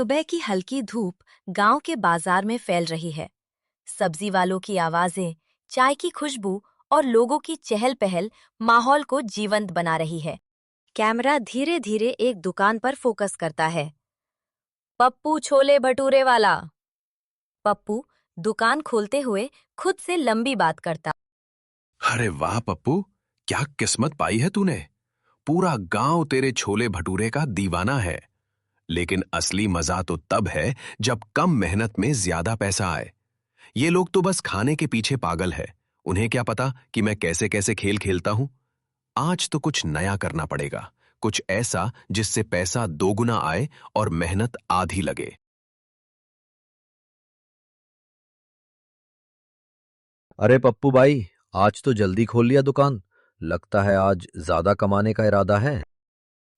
सुबह की हल्की धूप गांव के बाजार में फैल रही है। सब्जी वालों की आवाजें, चाय की खुशबू और लोगों की चहल पहल माहौल को जीवंत बना रही है। कैमरा धीरे धीरे एक दुकान पर फोकस करता है। पप्पू छोले भटूरे वाला। पप्पू दुकान खोलते हुए खुद से लंबी बात करता। अरे वाह पप्पू, क्या किस्मत पाई है तूने। पूरा गांव तेरे छोले भटूरे का दीवाना है। लेकिन असली मजा तो तब है जब कम मेहनत में ज्यादा पैसा आए। ये लोग तो बस खाने के पीछे पागल है। उन्हें क्या पता कि मैं कैसे कैसे खेल खेलता हूं। आज तो कुछ नया करना पड़ेगा, कुछ ऐसा जिससे पैसा दोगुना आए और मेहनत आधी लगे। अरे पप्पू भाई, आज तो जल्दी खोल लिया दुकान। लगता है आज ज्यादा कमाने का इरादा है।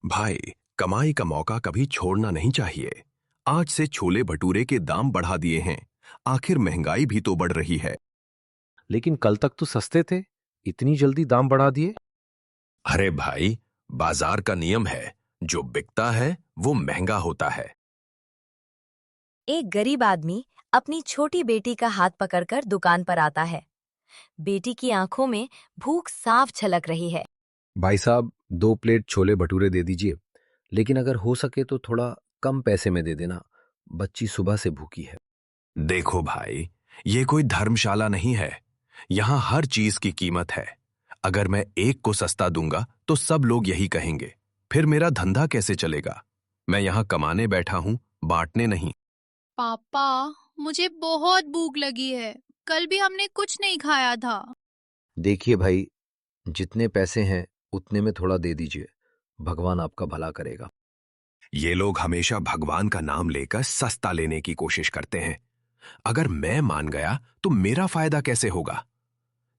भाई, कमाई का मौका कभी छोड़ना नहीं चाहिए। आज से छोले भटूरे के दाम बढ़ा दिए हैं। आखिर महंगाई भी तो बढ़ रही है। लेकिन कल तक तो सस्ते थे, इतनी जल्दी दाम बढ़ा दिए? अरे भाई, बाजार का नियम है, जो बिकता है वो महंगा होता है। एक गरीब आदमी अपनी छोटी बेटी का हाथ पकड़कर दुकान पर आता है। बेटी की आंखों में भूख साफ झलक रही है। भाई साहब, 2 प्लेट छोले भटूरे दे दीजिए, लेकिन अगर हो सके तो थोड़ा कम पैसे में दे देना। बच्ची सुबह से भूखी है। देखो भाई, ये कोई धर्मशाला नहीं है। यहाँ हर चीज की कीमत है। अगर मैं एक को सस्ता दूंगा तो सब लोग यही कहेंगे। फिर मेरा धंधा कैसे चलेगा। मैं यहाँ कमाने बैठा हूँ, बांटने नहीं। पापा, मुझे बहुत भूख लगी है। कल भी हमने कुछ नहीं खाया था। देखिए भाई, जितने पैसे हैं उतने में थोड़ा दे दीजिए। भगवान आपका भला करेगा। ये लोग हमेशा भगवान का नाम लेकर सस्ता लेने की कोशिश करते हैं। अगर मैं मान गया तो मेरा फायदा कैसे होगा।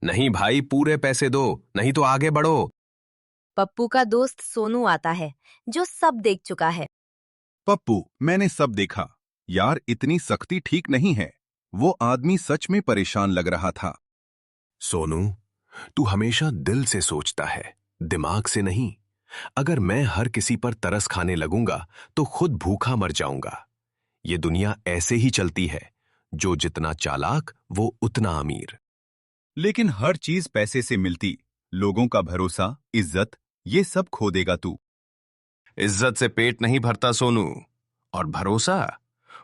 नहीं भाई, पूरे पैसे दो, नहीं तो आगे बढ़ो। पप्पू का दोस्त सोनू आता है, जो सब देख चुका है। पप्पू, मैंने सब देखा। यार, इतनी सख्ती ठीक नहीं है। वो आदमी सच में परेशान लग रहा था। सोनू, तू हमेशा दिल से सोचता है, दिमाग से नहीं। अगर मैं हर किसी पर तरस खाने लगूंगा तो खुद भूखा मर जाऊंगा। ये दुनिया ऐसे ही चलती है। जो जितना चालाक वो उतना अमीर। लेकिन हर चीज पैसे से मिलती। लोगों का भरोसा, इज्जत, ये सब खो देगा तू। इज्जत से पेट नहीं भरता सोनू। और भरोसा,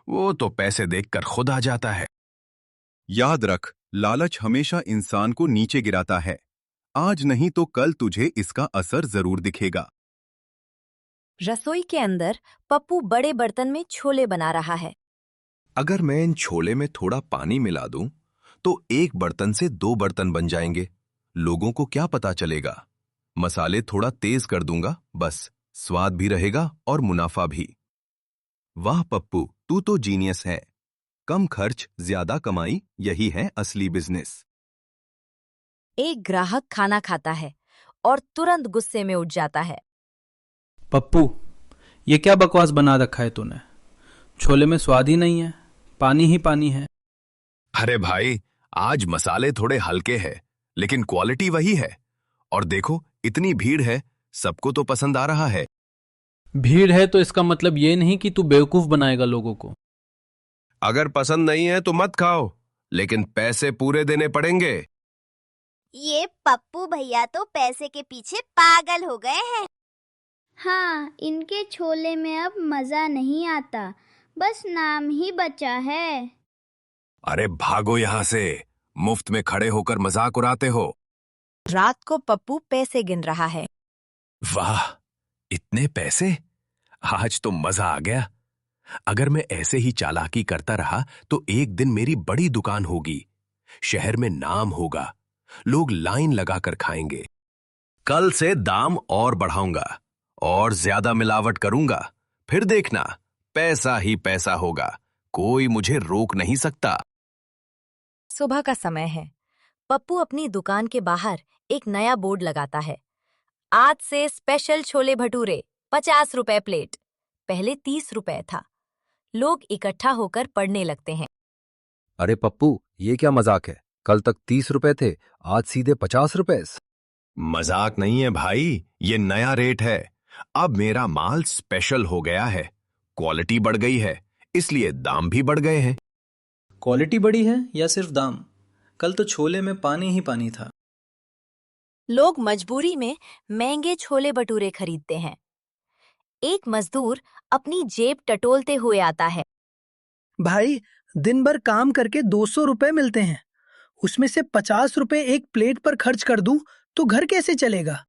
वो तो पैसे देखकर खुद आ जाता है। याद रख, लालच हमेशा इंसान को नीचे गिराता है। आज नहीं तो कल तुझे इसका असर जरूर दिखेगा। रसोई के अंदर पप्पू बड़े बर्तन में छोले बना रहा है। अगर मैं इन छोले में थोड़ा पानी मिला दूं तो एक बर्तन से 2 बर्तन बन जाएंगे। लोगों को क्या पता चलेगा। मसाले थोड़ा तेज कर दूंगा, बस स्वाद भी रहेगा और मुनाफा भी। वाह पप्पू, तू तो जीनियस है। कम खर्च, ज्यादा कमाई, यही है असली बिजनेस। एक ग्राहक खाना खाता है और तुरंत गुस्से में उठ जाता है। पप्पू, ये क्या बकवास बना रखा है तूने। छोले में स्वाद ही नहीं है, पानी ही पानी है। अरे भाई, आज मसाले थोड़े हल्के हैं, लेकिन क्वालिटी वही है। और देखो, इतनी भीड़ है, सबको तो पसंद आ रहा है। भीड़ है तो इसका मतलब ये नहीं कि तू बेवकूफ बनाएगा लोगों को। अगर पसंद नहीं है तो मत खाओ, लेकिन पैसे पूरे देने पड़ेंगे। ये पप्पू भैया तो पैसे के पीछे पागल हो गए हैं। हाँ, इनके छोले में अब मजा नहीं आता, बस नाम ही बचा है। अरे भागो यहां से, मुफ्त में खड़े होकर मजाक उड़ाते हो। रात को पप्पू पैसे गिन रहा है। वाह, इतने पैसे! आज तो मजा आ गया। अगर मैं ऐसे ही चालाकी करता रहा तो एक दिन मेरी बड़ी दुकान होगी। शहर में नाम होगा, लोग लाइन लगाकर खाएंगे। कल से दाम और बढ़ाऊंगा और ज्यादा मिलावट करूंगा। फिर देखना, पैसा ही पैसा होगा। कोई मुझे रोक नहीं सकता। सुबह का समय है। पप्पू अपनी दुकान के बाहर एक नया बोर्ड लगाता है। आज से स्पेशल छोले भटूरे 50 रुपए प्लेट। पहले 30 रुपए था। लोग इकट्ठा होकर पढ़ने लगते हैं। अरे पप्पू, ये क्या मजाक है। कल तक 30 रुपए थे, आज सीधे 50 रुपए। मजाक नहीं है भाई, ये नया रेट है। अब मेरा माल स्पेशल हो गया है, क्वालिटी बढ़ गई है, इसलिए दाम भी बढ़ गए हैं। क्वालिटी बड़ी है या सिर्फ दाम? कल तो छोले में पानी ही पानी था। लोग मजबूरी में महंगे छोले भटूरे खरीदते हैं। एक मजदूर अपनी जेब टटोलते हुए आता है। भाई, दिन भर काम करके 200 रुपए मिलते हैं, उसमें से 50 रुपए एक प्लेट पर खर्च कर दूं तो घर कैसे चलेगा?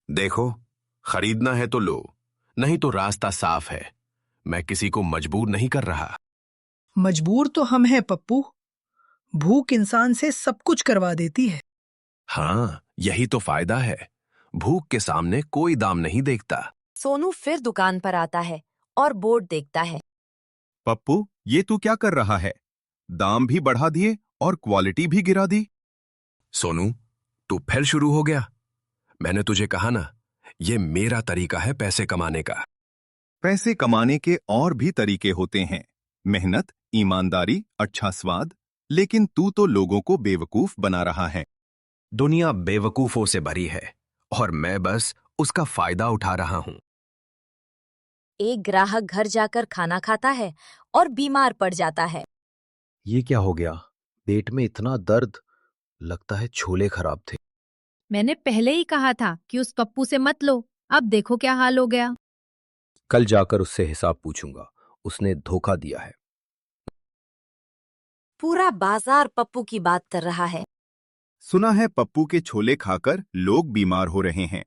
देखो, खरीदना है तो लो, नहीं तो रास्ता साफ है। मैं किसी को मजबूर नहीं कर रहा। मजबूर तो हम हैं पप्पू। भूख इंसान से सब कुछ करवा देती है। हाँ, यही तो फायदा है। भूख के सामने कोई दाम नहीं देखता। सोनू फिर दुकान पर आता है और बोर्ड देखता है। पप्पू, ये तू क्या कर रहा है? दाम भी बढ़ा दिए और क्वालिटी भी गिरा दी। सोनू, तू फिर शुरू हो गया। मैंने तुझे कहा ना, ये मेरा तरीका है पैसे कमाने का। पैसे कमाने के और भी तरीके होते हैं, मेहनत, ईमानदारी, अच्छा स्वाद। लेकिन तू तो लोगों को बेवकूफ बना रहा है। दुनिया बेवकूफों से भरी है और मैं बस उसका फायदा उठा रहा हूं। एक ग्राहक घर जाकर खाना खाता है और बीमार पड़ जाता है। ये क्या हो गया? पेट में इतना दर्द, लगता है छोले खराब थे। मैंने पहले ही कहा था कि उस पप्पू से मत लो, अब देखो क्या हाल हो गया। कल जाकर उससे हिसाब पूछूंगा, उसने धोखा दिया है। पूरा बाजार पप्पू की बात कर रहा है। सुना है पप्पू के छोले खाकर लोग बीमार हो रहे हैं।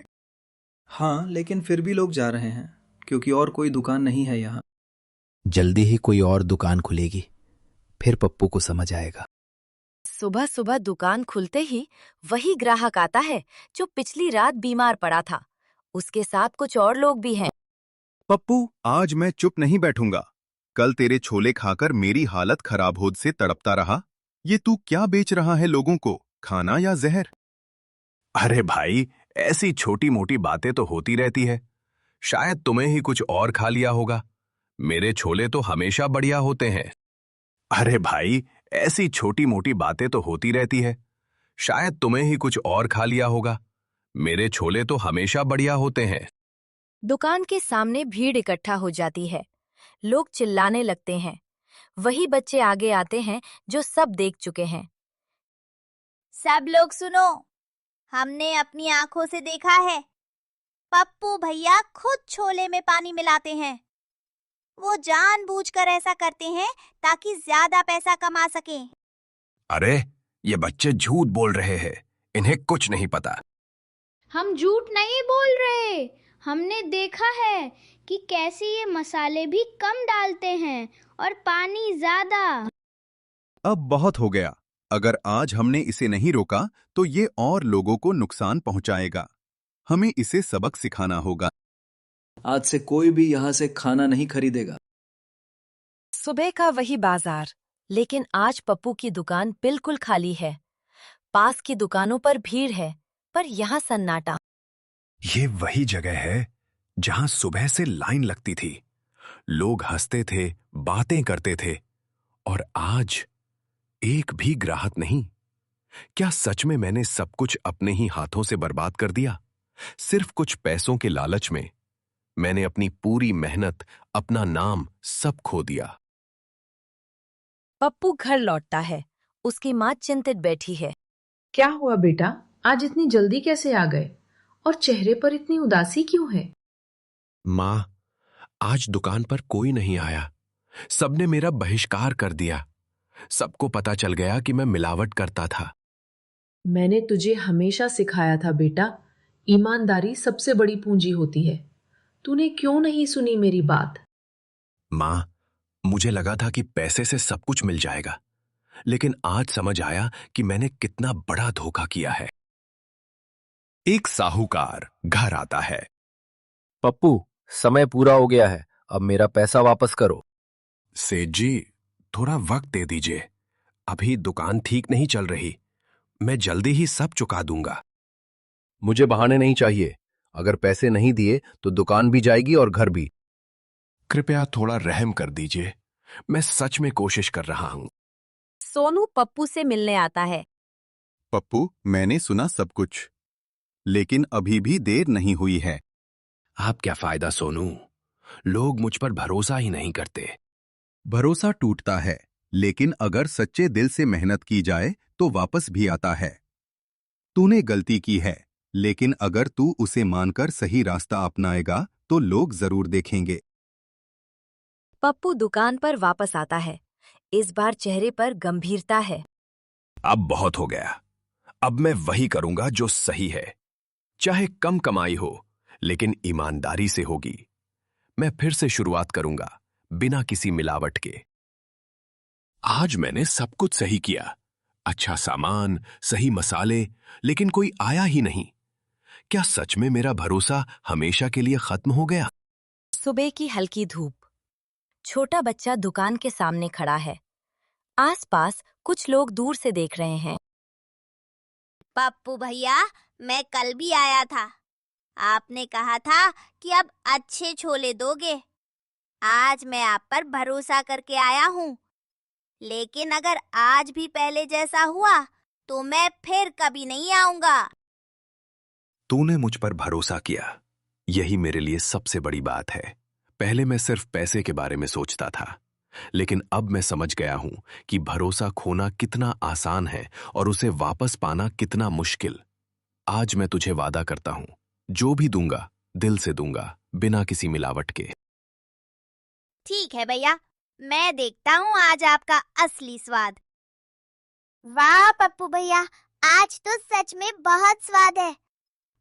हाँ, लेकिन फिर भी लोग जा रहे हैं क्योंकि और कोई दुकान नहीं है यहाँ। जल्दी ही कोई और दुकान खुलेगी, फिर पप्पू को समझ आएगा। सुबह सुबह दुकान खुलते ही वही ग्राहक आता है जो पिछली रात बीमार पड़ा था। उसके साथ कुछ और लोग भी हैं। पप्पू, आज मैं चुप नहीं बैठूंगा। कल तेरे छोले खाकर मेरी हालत खराब होने से तड़पता रहा। ये तू क्या बेच रहा है लोगों को, खाना या जहर? अरे भाई, ऐसी छोटी मोटी बातें तो होती रहती है। शायद तुम्हें ही कुछ और खा लिया होगा। मेरे छोले तो हमेशा बढ़िया होते हैं। अरे भाई, ऐसी छोटी मोटी बातें तो होती रहती है। शायद तुम्हें ही कुछ और खा लिया होगा। मेरे छोले तो हमेशा बढ़िया होते हैं। दुकान के सामने भीड़ इकट्ठा हो जाती है। लोग चिल्लाने लगते हैं। वही बच्चे आगे आते हैं जो सब देख चुके हैं। सब लोग सुनो, हमने अपनी आंखों से देखा है। पप्पू भैया खुद छोले में पानी मिलाते हैं। वो जानबूझकर ऐसा करते हैं ताकि ज्यादा पैसा कमा सकें। अरे, ये बच्चे झूठ बोल रहे हैं। इन्हें कुछ नहीं पता। हम झूठ नहीं बोल रहे, हमने देखा है कि कैसे ये मसाले भी कम डालते हैं और पानी ज्यादा। अब बहुत हो गया। अगर आज हमने इसे नहीं रोका तो ये और लोगों को नुकसान पहुंचाएगा। हमें इसे सबक सिखाना होगा। आज से कोई भी यहाँ से खाना नहीं खरीदेगा। सुबह का वही बाजार, लेकिन आज पप्पू की दुकान बिल्कुल खाली है। पास की दुकानों पर भीड़ है, पर यहाँ सन्नाटा। ये वही जगह है जहां सुबह से लाइन लगती थी। लोग हंसते थे, बातें करते थे, और आज एक भी ग्राहक नहीं। क्या सच में मैंने सब कुछ अपने ही हाथों से बर्बाद कर दिया? सिर्फ कुछ पैसों के लालच में मैंने अपनी पूरी मेहनत, अपना नाम सब खो दिया। पप्पू घर लौटता है। उसकी माँ चिंतित बैठी है। क्या हुआ बेटा, आज इतनी जल्दी कैसे आ गए और चेहरे पर इतनी उदासी क्यों है? माँ, आज दुकान पर कोई नहीं आया। सबने मेरा बहिष्कार कर दिया। सबको पता चल गया कि मैं मिलावट करता था। मैंने तुझे हमेशा सिखाया था बेटा, ईमानदारी सबसे बड़ी पूंजी होती है। तूने क्यों नहीं सुनी मेरी बात? माँ, मुझे लगा था कि पैसे से सब कुछ मिल जाएगा, लेकिन आज समझ आया कि मैंने कितना बड़ा धोखा किया है। एक साहूकार घर आता है। पप्पू, समय पूरा हो गया है, अब मेरा पैसा वापस करो। सेठ जी, थोड़ा वक्त दे दीजिए। अभी दुकान ठीक नहीं चल रही। मैं जल्दी ही सब चुका दूंगा। मुझे बहाने नहीं चाहिए। अगर पैसे नहीं दिए तो दुकान भी जाएगी और घर भी। कृपया थोड़ा रहम कर दीजिए। मैं सच में कोशिश कर रहा हूं। सोनू पप्पू से मिलने आता है। पप्पू, मैंने सुना सब कुछ, लेकिन अभी भी देर नहीं हुई है। आप क्या फायदा सोनू, लोग मुझ पर भरोसा ही नहीं करते। भरोसा टूटता है, लेकिन अगर सच्चे दिल से मेहनत की जाए तो वापस भी आता है। तूने गलती की है, लेकिन अगर तू उसे मानकर सही रास्ता अपनाएगा तो लोग जरूर देखेंगे। पप्पू दुकान पर वापस आता है। इस बार चेहरे पर गंभीरता है। अब बहुत हो गया। अब मैं वही करूंगा जो सही है। चाहे कम कमाई हो, लेकिन ईमानदारी से होगी। मैं फिर से शुरुआत करूंगा, बिना किसी मिलावट के। आज मैंने सब कुछ सही किया। अच्छा सामान, सही मसाले, लेकिन कोई आया ही नहीं। क्या सच में मेरा भरोसा हमेशा के लिए खत्म हो गया? सुबह की हल्की धूप। छोटा बच्चा दुकान के सामने खड़ा है। आसपास कुछ लोग दूर से देख रहे हैं। पप्पू भैया, मैं कल भी आया था। आपने कहा था कि अब अच्छे छोले दोगे। आज मैं आप पर भरोसा करके आया हूँ, लेकिन अगर आज भी पहले जैसा हुआ तो मैं फिर कभी नहीं आऊंगा। तूने मुझ पर भरोसा किया, यही मेरे लिए सबसे बड़ी बात है। पहले मैं सिर्फ पैसे के बारे में सोचता था, लेकिन अब मैं समझ गया हूं कि भरोसा खोना कितना आसान है और उसे वापस पाना कितना मुश्किल। आज मैं तुझे वादा करता हूं, जो भी दूंगा दिल से दूंगा, बिना किसी मिलावट के। ठीक है भैया, मैं देखता हूँ आज आपका असली स्वाद। वाह पप्पू भैया, आज तो सच में बहुत स्वाद है।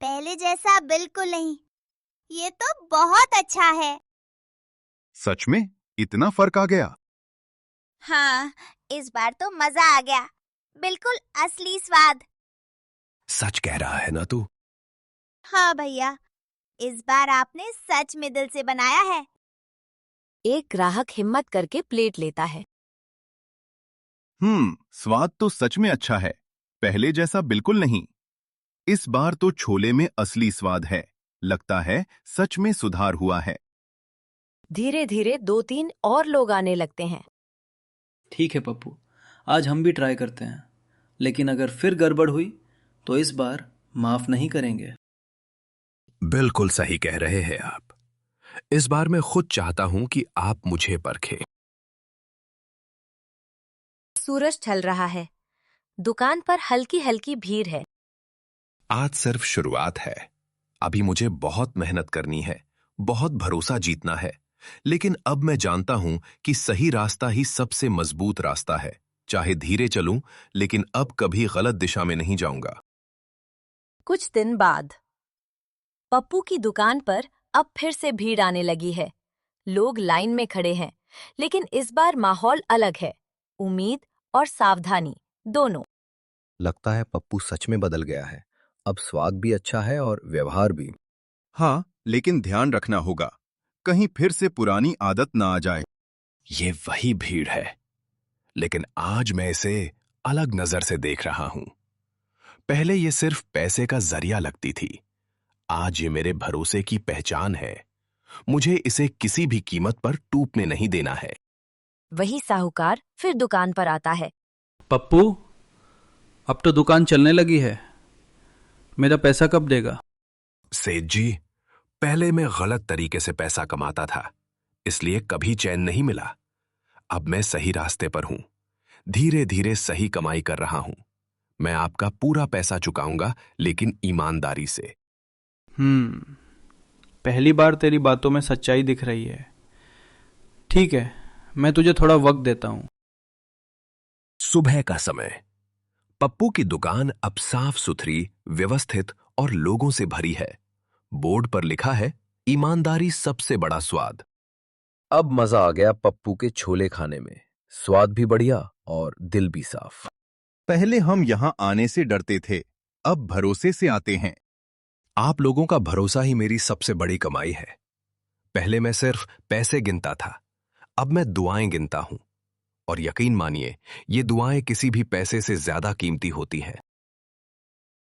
पहले जैसा बिल्कुल नहीं। ये तो बहुत अच्छा है। सच में इतना फर्क आ गया? हाँ, इस बार तो मजा आ गया। बिल्कुल असली स्वाद। सच कह रहा है ना तू? हाँ भैया, इस बार आपने सच में दिल से बनाया है। एक ग्राहक हिम्मत करके प्लेट लेता है। स्वाद तो सच में अच्छा है, पहले जैसा बिल्कुल नहीं। इस बार तो छोले में असली स्वाद है। लगता है सच में सुधार हुआ है। धीरे धीरे 2-3 और लोग आने लगते हैं। ठीक है पप्पू, आज हम भी ट्राई करते हैं, लेकिन अगर फिर गड़बड़ हुई तो इस बार माफ नहीं करेंगे। बिल्कुल सही कह रहे हैं आप। इस बार मैं खुद चाहता हूं कि आप मुझे परखें। सूरज ढल रहा है। दुकान पर हल्की हल्की भीड़ है। आज सिर्फ शुरुआत है। अभी मुझे बहुत मेहनत करनी है, बहुत भरोसा जीतना है। लेकिन अब मैं जानता हूं कि सही रास्ता ही सबसे मजबूत रास्ता है। चाहे धीरे चलूं, लेकिन अब कभी गलत दिशा में नहीं जाऊंगा। कुछ दिन बाद पप्पू की दुकान पर अब फिर से भीड़ आने लगी है। लोग लाइन में खड़े हैं, लेकिन इस बार माहौल अलग है। उम्मीद और सावधानी दोनों। लगता है पप्पू सच में बदल गया है। अब स्वाद भी अच्छा है और व्यवहार भी। हाँ, लेकिन ध्यान रखना होगा, कहीं फिर से पुरानी आदत ना आ जाए। ये वही भीड़ है, लेकिन आज मैं इसे अलग नजर से देख रहा हूं। पहले ये सिर्फ पैसे का जरिया लगती थी। आज ये मेरे भरोसे की पहचान है। मुझे इसे किसी भी कीमत पर टूटने नहीं देना है। वही साहूकार फिर दुकान पर आता है। पप्पू, अब तो दुकान चलने लगी है, मेरा पैसा कब देगा? सेठ जी, पहले मैं गलत तरीके से पैसा कमाता था, इसलिए कभी चैन नहीं मिला। अब मैं सही रास्ते पर हूं, धीरे धीरे सही कमाई कर रहा हूं। मैं आपका पूरा पैसा चुकाऊंगा, लेकिन ईमानदारी से। पहली बार तेरी बातों में सच्चाई दिख रही है। ठीक है, मैं तुझे थोड़ा वक्त देता हूं। सुबह का समय। पप्पू की दुकान अब साफ सुथरी, व्यवस्थित और लोगों से भरी है। बोर्ड पर लिखा है, ईमानदारी सबसे बड़ा स्वाद। अब मजा आ गया पप्पू के छोले खाने में। स्वाद भी बढ़िया और दिल भी साफ। पहले हम यहां आने से डरते थे, अब भरोसे से आते हैं। आप लोगों का भरोसा ही मेरी सबसे बड़ी कमाई है। पहले मैं सिर्फ पैसे गिनता था, अब मैं दुआएं गिनता हूं। और यकीन मानिए, ये दुआएं किसी भी पैसे से ज्यादा कीमती होती हैं।